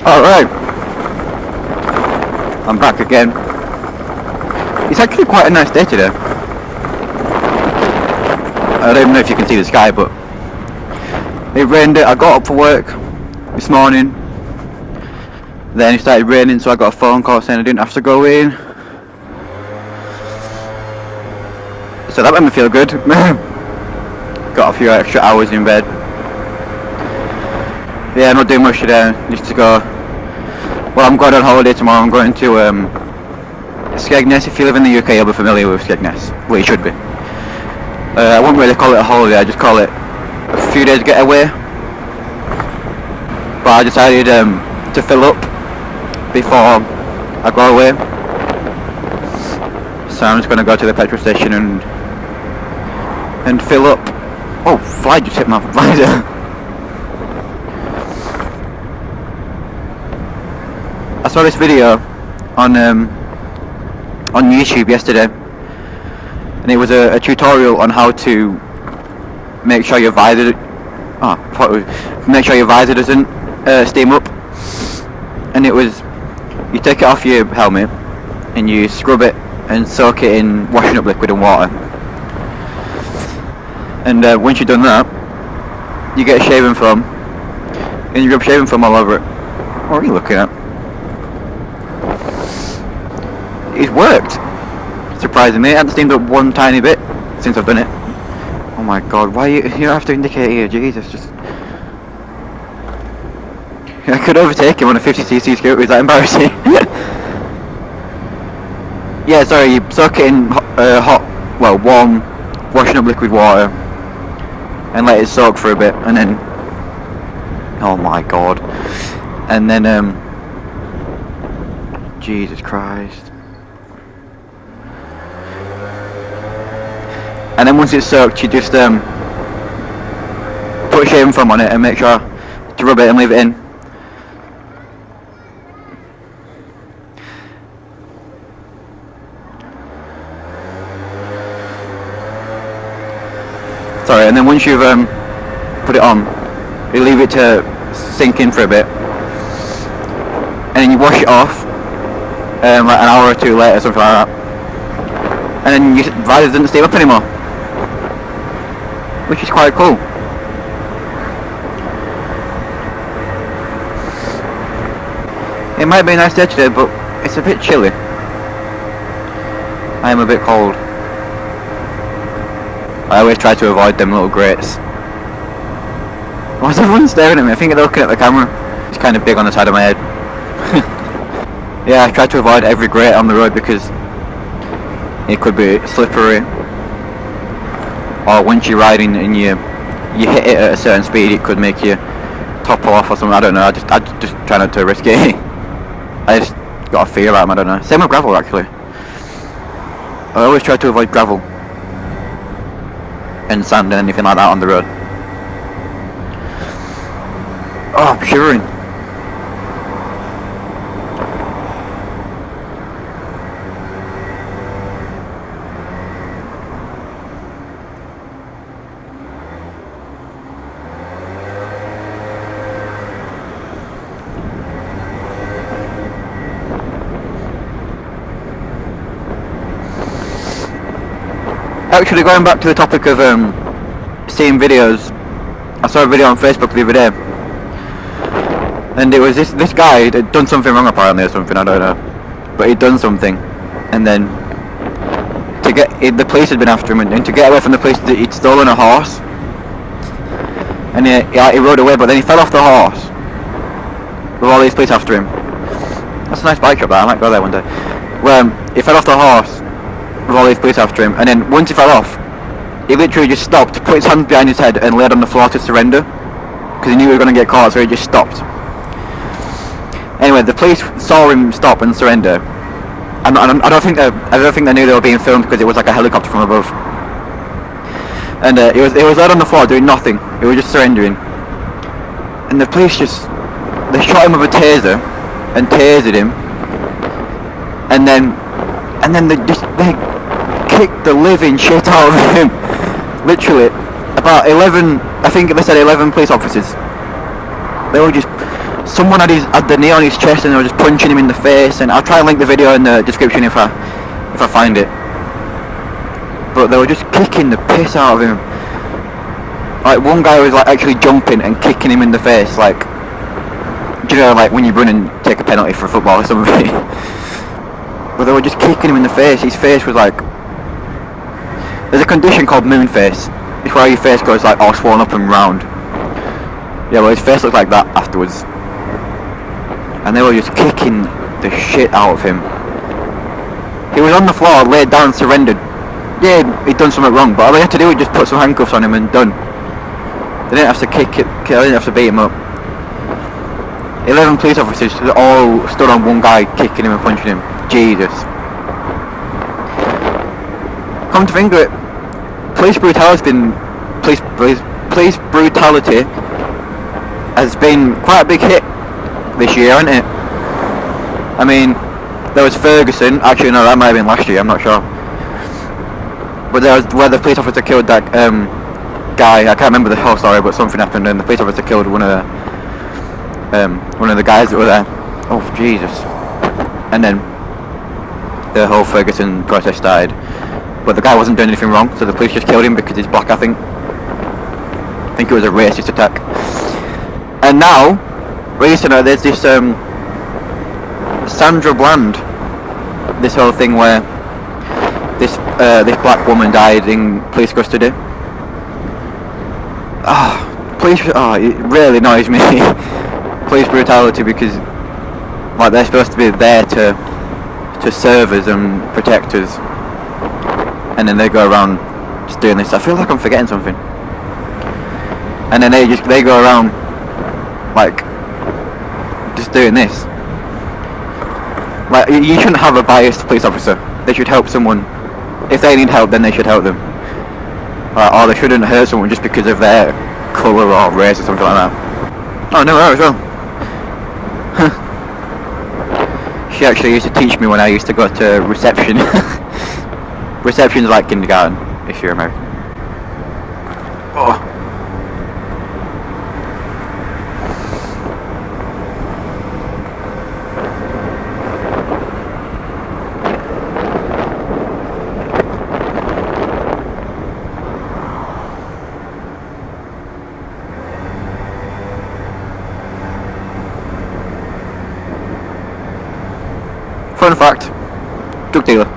Alright, I'm back again. It's actually quite a nice day today. I don't even know if you can see the sky, but it rained. I got up for work this morning, then it started raining, so I got a phone call saying I didn't have to go in. So that made me feel good. Got a few extra hours in bed. Yeah, I'm not doing much today, just to go. Well, I'm going on holiday tomorrow. I'm going to Skegness. If you live in the UK, you'll be familiar with Skegness. Well, you should be. I wouldn't really call it a holiday, I just call it a few days getaway. But I decided to fill up before I go away. So I'm just going to go to the petrol station and fill up. Oh, fly just hit my visor. I saw this video on YouTube yesterday, and it was a tutorial on how to make sure your visor doesn't steam up. And it was, you take it off your helmet and you scrub it and soak it in washing up liquid and water. And once you've done that, you get a shaving foam and you rub shaving foam all over it. What are you looking at? It's worked, surprisingly. It hasn't steamed up one tiny bit since I've done it. Oh my god, why you don't have to indicate here, Jesus, just... I could overtake him on a 50cc scooter, is that embarrassing? Yeah, sorry, you soak it in warm, washing up liquid water, and let it soak for a bit, and then... Oh my god. And then, Jesus Christ. And then once it's soaked, you just put a shaving foam on it and make sure to rub it and leave it in. Sorry, and then once you've put it on, you leave it to sink in for a bit, and then you wash it off like an hour or two later, something like that, and then your visor doesn't steam up anymore, which is quite cool. It might be a nice day today, but it's a bit chilly. I am a bit cold. I always try to avoid them little grates. Why is everyone staring at me? I think they're looking at the camera. It's kind of big on the side of my head. Yeah, I try to avoid every grate on the road because it could be slippery. Or once you're riding and you hit it at a certain speed, it could make you topple off or something. I don't know. I just try not to risk it. I just got a fear about them. I don't know. Same with gravel, actually. I always try to avoid gravel and sand and anything like that on the road. Oh, I'm shivering. Actually, going back to the topic of seeing videos, I saw a video on Facebook the other day, and it was this guy had done something wrong apparently or something, I don't know, but he'd done something, and then the police had been after him, and to get away from the police, he'd stolen a horse, and he rode away, but then he fell off the horse with all these police after him. That's a nice bike shop, that I might go there one day. Well, he fell off the horse with all these police after him, and then once he fell off, he literally just stopped, put his hands behind his head and laid on the floor to surrender, because he knew he was going to get caught, so he just stopped. Anyway, the police saw him stop and surrender. I don't think they knew they were being filmed, because it was like a helicopter from above. And he was laid on the floor doing nothing. He was just surrendering. And the police they shot him with a taser and tasered him. And then they kicked the living shit out of him. Literally, about 11, I think they said 11 police officers. They all just someone had the knee on his chest and they were just punching him in the face. And I'll try and link the video in the description if I find it. But they were just kicking the piss out of him. Like one guy was like actually jumping and kicking him in the face, like, do you know, like when you run and take a penalty for football or something. But they were just kicking him in the face. His face was like, there's a condition called moon face. It's where your face goes like all swollen up and round. Yeah, well his face looked like that afterwards. And they were just kicking the shit out of him. He was on the floor, laid down, surrendered. Yeah, he'd done something wrong, but all they had to do was just put some handcuffs on him and done. They didn't have to they didn't have to beat him up. 11 police officers all stood on one guy, kicking him and punching him. Jesus. Come to think of it, police brutality has been quite a big hit this year, hasn't it? I mean, there was Ferguson. Actually, no, that might have been last year. I'm not sure. But there was where the police officer killed that guy. I can't remember the whole story, but something happened, and the police officer killed one of the guys that were there. Oh Jesus! And then the whole Ferguson protest started. But the guy wasn't doing anything wrong, so the police just killed him because he's black. I think it was a racist attack. And now, recently, there's this Sandra Bland. This whole thing where this black woman died in police custody. It really annoys me. Police brutality, because like they're supposed to be there to serve us and protect us, and then they go around just doing this. I feel like I'm forgetting something. And then they go around like just doing this. Like, you shouldn't have a biased police officer. They should help someone. If they need help, then they should help them. Or they shouldn't hurt someone just because of their colour or race or something like that. Oh no, her as well. She actually used to teach me when I used to go to reception. Reception's like kindergarten, if you're American. Oh. Fun fact, drug dealer.